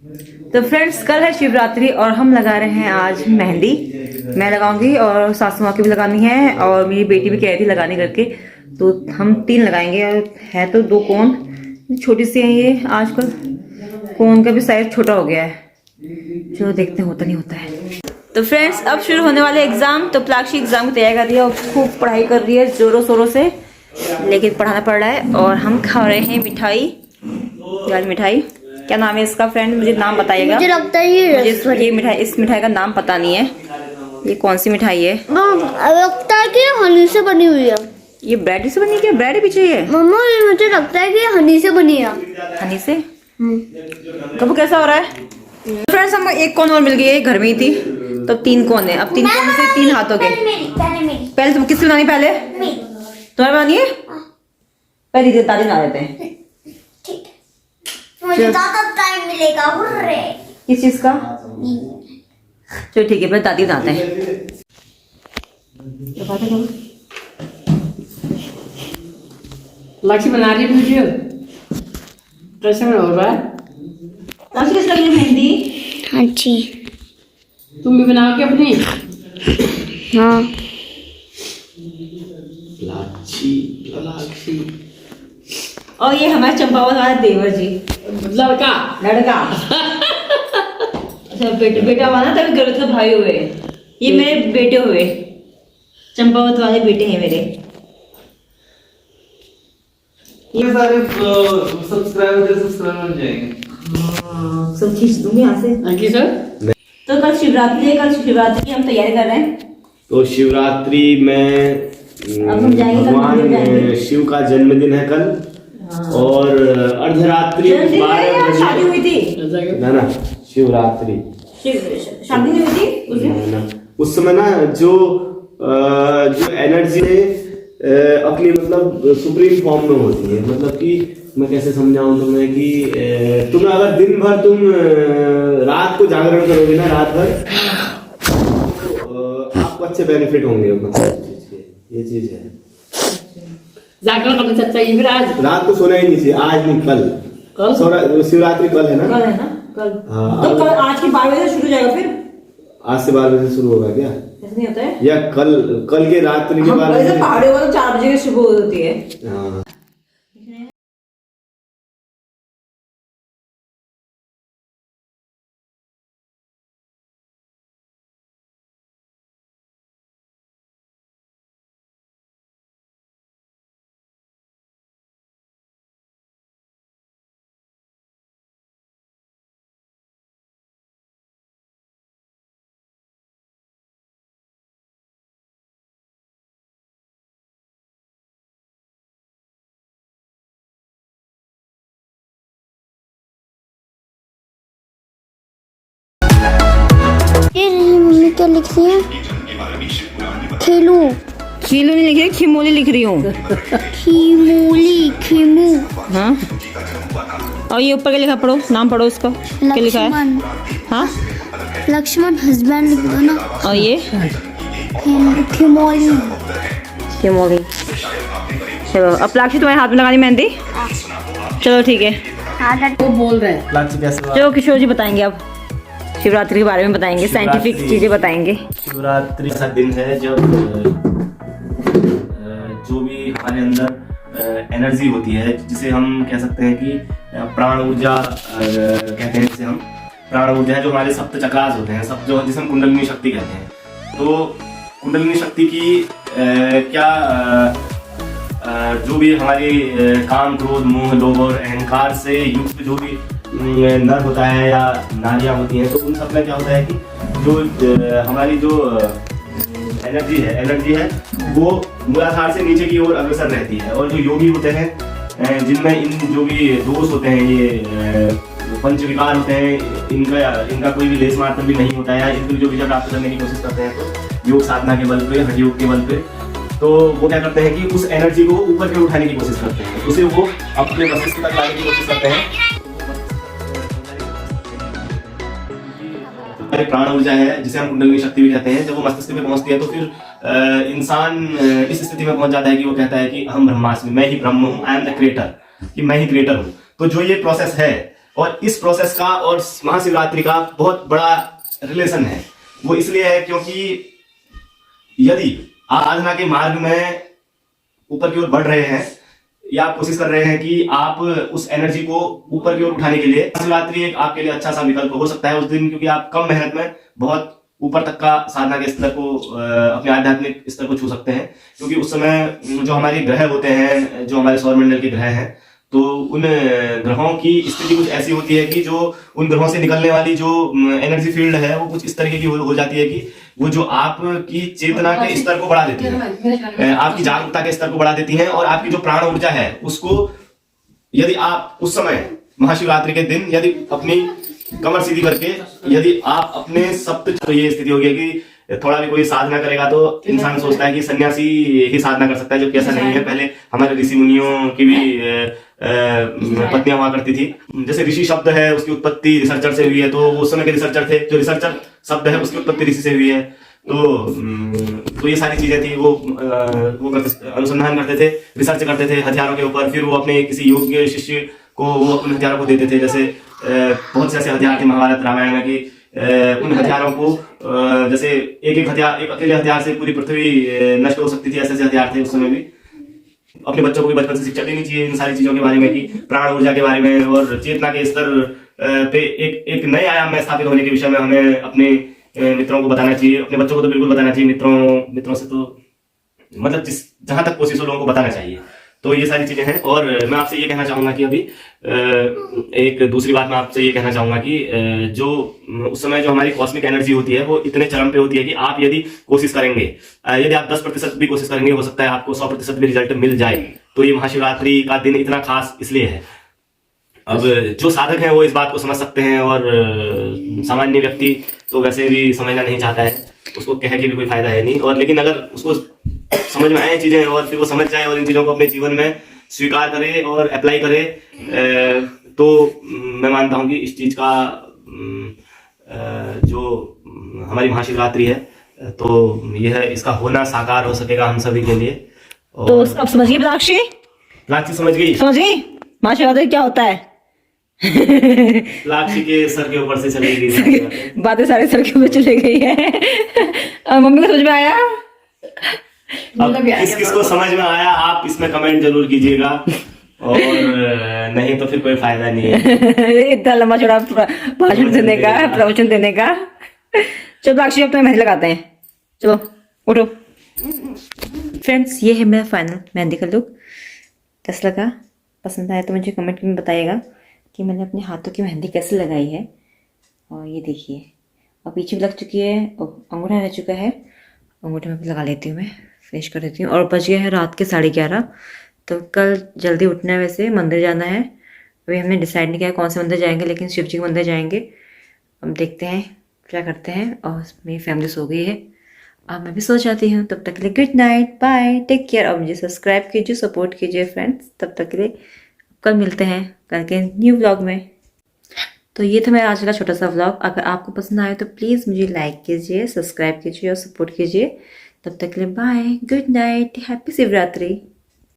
तो फ्रेंड्स कल है शिवरात्रि और हम लगा रहे हैं आज मेहंदी। मैं लगाऊंगी और सासू माँ की भी लगानी है और मेरी बेटी भी कह रही थी लगाने करके, तो हम 3 लगाएंगे। और है तो 2 कोन, छोटी सी है ये। आजकल कोन का भी साइज छोटा हो गया है, चलो देखते हैं होता नहीं होता है। तो फ्रेंड्स अब शुरू होने वाले एग्जाम, तो प्लाक्षी एग्जाम की तैयारी कर रही है और खूब पढ़ाई कर रही है जोरों शोरों से, लेकिन पढ़ाना पड़ रहा है। और हम खा रहे हैं मिठाई, यार मिठाई क्या नाम है इसका फ्रेंड, मुझे नाम बताइएगा। मुझे लगता है ये मिठाई, इस मिठाई का नाम पता नहीं है, ये कौन सी मिठाई है। लगता है कि हनी से बनी हुई है। ये ब्रेड से बनी है, ब्रेड पीछे है मम्मा, ये मुझे लगता है कि हनी से बनी है। हनी से। कब कैसा हो रहा है फ्रेंड्स, हमको 1 कोन और मिल गई है, घर में ही थी, तो 3 कोन है। अब 3 कोन से 3 हाथों के। पहले तुम किससे बनानी, पहले तुम्हारे बनानी है, पहले दादी बना देते हैं। मुझे ज्यादा टाइम मिलेगा। हुर्रे। किस चीज का, चलो ठीक है पहले दादी बनाते हैं। लक्ष्य बना रही है वीडियो, कैसे में हो रहा है? लक्ष्य किस लगी मेहंदी? हाँ जी। तुम भी बनाओगे अपनी? हाँ। लाक्षी और ये हमारे चंपावत वाला देवर जी, लड़का अच्छा बेटा हुआ ना, तभी गर्भ का भाई हुए। ये मेरे बेटे हुए, चंपावत वाले बेटे हैं मेरे। ये सारे सब्सक्राइबर बन जाएंगे। सब खींच दूंगी यहाँ से। अंकी सर, तो कल शिवरात्रि है, कल शिवरात्रि की हम तैयारी कर रहे हैं। तो शिवरात्रि में अब हम जाएंगे, कल मंदिर भगवान जाएंगे। शिव का जन्मदिन है कल। और अर्धरात्रि जन्मदिन है 12 या बजे शादी हुई थी? ना शिवरात्रि शादी नहीं हुई थी उस दिन? ना, उस समय ना जो एनर्जी है अपनी मतलब सुप्रीम फॉर्म में होती है। मतलब कि मैं कैसे समझाऊं तुम्हें कि तुम अगर दिन भर तुम रात को जागरण करोगे ना, रात भर, तो आपको अच्छे बेनिफिट होंगे। मतलब ये चीज है, जागरण करना चाहिए। फिर आज रात को सोना ही नहीं चाहिए। आज नहीं, कल शिवरात्रि कल है ना? कल है ना, कल। हाँ, तो कल आज की 12 बजे से शुरू हो जाएगा फिर? आज से 12 बजे से शुरू होगा क्या, ऐसा नहीं होता है? या कल के रात्रि के 12 बजे? पहाड़ियों वाला 4 बजे की सुबह होती है। हाँ। ये मम्मी क्या लिख रही है? खेलू। खीलू नहीं लिख रही, खिमोली लिख रही हूँ। खीमूली, खीमू। हाँ, और ये ऊपर क्या लिखा, पढ़ो नाम, पढ़ो इसका क्या लिखा है। लक्ष्मण। हाँ, लक्ष्मण हस्बैंड लिख दो ना। और ये खिमोली। खिमोली। चलो अब प्लाक्षी तुम्हारे हाथ में लगानी मेहंदी। चलो ठीक है, वो बोल रहे हैं। चलो किशोर जी बताएंगे अब शिवरात्रि के बारे में, बताएंगे साइंटिफिक चीजें बताएंगे। शिवरात्रि ऐसा दिन है जब जो भी हमारे अंदर एनर्जी होती है, जिसे हम कह सकते हैं कि प्राण ऊर्जा कहते हैं, जिसे हम प्राण ऊर्जा है, जो हमारे सप्त चक्रास होते हैं, सब जो जिसे हम कुंडलिनी शक्ति कहते हैं। तो कुंडलिनी शक्ति की क्या जो भी हमारे काम, क्रोध, मोह, लोभ और अहंकार से युक्त जो भी नर होता है या नारियां होती हैं, तो उन सब में क्या होता है कि जो हमारी जो एनर्जी है वो मूलाधार से नीचे की ओर अग्रसर रहती है। और जो योगी होते हैं, जिनमें इन जो भी दोष होते हैं, ये पंच विकार होते हैं, इनका कोई भी लेस मात्र भी नहीं होता है, इनको जो विजय प्राप्त करने की कोशिश करते हैं तो योग साधना के बल पे, हठ योग के बल पे, तो वो क्या करते हैं कि उस एनर्जी को ऊपर की उठाने की कोशिश करते हैं, उसे वो अपने मस्तिष्क तक लाने की कोशिश करते हैं। प्राण ऊर्जा है, जिसे हम कुंडलिनी शक्ति भी कहते हैं, जब वो मस्तिष्क पे पहुंचती है तो फिर इंसान इस स्थिति में पहुंच जाता है कि वो कहता है कि हम ब्रह्मास्मि, मैं ही ब्रह्म हूँ, आई एम द क्रिएटर, कि मैं ही क्रिएटर हूँ। तो जो ये प्रोसेस है और इस प्रोसेस का और महाशिवरात्रि का बहुत बड़ा रिलेशन है। वो इसलिए है क्योंकि यदि आप साधना के मार्ग में ऊपर की ओर बढ़ रहे हैं या आप कोशिश कर रहे हैं कि आप उस एनर्जी को ऊपर की ओर उठाने के लिए शिवरात्रि एक आपके लिए अच्छा सा विकल्प हो सकता है उस दिन, क्योंकि आप कम मेहनत में बहुत ऊपर तक का साधना के स्तर को अपने आध्यात्मिक स्तर को छू सकते हैं। क्योंकि उस समय जो हमारे ग्रह होते हैं, जो हमारे सौरमंडल के ग्रह हैं, तो उन ग्रहों की स्थिति कुछ ऐसी होती है कि जो उन ग्रहों से निकलने वाली जो एनर्जी फील्ड है वो कुछ इस तरीके की हो जाती है कि वो जो आपकी चेतना के स्तर को बढ़ा देती है, आपकी जागरूकता के स्तर को बढ़ा देती है, और आपकी जो प्राण ऊर्जा है उसको यदि आप उस समय महाशिवरात्रि के दिन यदि अपनी कमर सीधी करके यदि आप अपने सप्त, तो ये स्थिति होगी कि थोड़ा भी कोई साधना करेगा तो इंसान सोचता है कि सन्यासी ही साधना कर सकता है, जबकि ऐसा नहीं है। पहले हमारे ऋषि मुनियों की भी पत्नियां हुआ करती थी। जैसे ऋषि शब्द है उसकी उत्पत्ति रिसर्चर से हुई है, तो उस समय के रिसर्चर थे, जो रिसर्चर शब्द है उसकी उत्पत्ति ऋषि से हुई है। तो ये सारी चीजें थी, वो अनुसंधान करते थे, रिसर्च करते थे हथियारों के ऊपर, फिर वो अपने किसी योग्य शिष्य को वो उन हथियारों को देते थे। जैसे बहुत से ऐसे हथियार थे महाभारत रामायण में कि उन हथियारों को जैसे एक अकेले हथियार से पूरी पृथ्वी नष्ट हो सकती थी, ऐसे हथियार थे उस समय भी। अपने बच्चों को भी बचपन से शिक्षा देनी चाहिए इन सारी चीजों के बारे में, कि प्राण ऊर्जा के बारे में और चेतना के स्तर पे एक नए आयाम में स्थापित होने के विषय में हमें अपने मित्रों को बताना चाहिए, अपने बच्चों को तो बिल्कुल बताना चाहिए, मित्रों से तो मतलब जहां तक कोशिश हो लोगों को बताना चाहिए। तो ये सारी चीजें हैं। और मैं आपसे ये कहना चाहूंगा कि अभी एक दूसरी बात मैं आपसे ये कहना चाहूंगा कि जो उस समय जो हमारी कॉस्मिक एनर्जी होती है वो इतने चरम पे होती है कि आप यदि कोशिश करेंगे, यदि आप 10% भी कोशिश करेंगे, हो सकता है आपको 100% भी रिजल्ट मिल जाए। तो ये महाशिवरात्रि का दिन इतना खास इसलिए है। अब जो साधक हैं वो इस बात को समझ सकते हैं, और सामान्य व्यक्ति तो वैसे भी समझना नहीं चाहता है, उसको कह के भी कोई फायदा है नहीं। और लेकिन अगर उसको समझ में आए चीजें और फिर वो समझ जाए और इन चीजों को अपने जीवन में स्वीकार करे और अप्लाई करे, तो मैं मानता हूं कि इस चीज का जो हमारी महाशिवरात्रि है, तो यह इसका होना साकार हो सकेगा हम सभी के लिए। तो अब समझिए प्लाक्षी समझ गई महाशिवरात्रि क्या होता है। लाक्षी के सर के ऊपर से चली गई बातें सारे सर के ऊपर चले गई है। मम्मी को समझ में आया? अब किस को समझ में आया आप इसमें कमेंट जरूर कीजिएगा, और नहीं तो फिर कोई फायदा नहीं है इतना लंबा चौड़ा भाषण देने का, प्रवचन देने का। चलो प्लाक्षी अब तुम्हें मेहंदी लगाते हैं, चलो उठो। फ्रेंड्स, ये है मेरा फाइनल मेहंदी का लुक। कैसा लगा? पसंद आया तो मुझे कमेंट में बताइएगा कि मैंने अपने हाथों की मेहंदी कैसे लगाई है। और ये देखिए, और पीछे भी लग चुकी है, और अंगूठा रह चुका है, अंगूठे में भी लगा लेती हूँ, मैं फिनिश कर देती हूँ। और बज गया है रात के 11:30, तो कल जल्दी उठना है, वैसे मंदिर जाना है। अभी हमने डिसाइड नहीं किया कौन से मंदिर जाएंगे, लेकिन शिव जी के मंदिर जाएंगे। अब देखते हैं क्या करते हैं। और मेरी फैमिली सो गई है, अब मैं भी सो जाती हूँ। तब तक के लिए good night, bye, take care. और मुझे सब्सक्राइब कीजिए, सपोर्ट कीजिए फ्रेंड्स। तब तक के लिए कल मिलते हैं कल के न्यू व्लॉग में। तो ये था मेरा आज का छोटा सा व्लॉग। अगर आपको पसंद आए तो प्लीज़ मुझे लाइक कीजिए, सब्सक्राइब कीजिए और सपोर्ट कीजिए। तब तक के लिए bye, good night, happy Shivratri.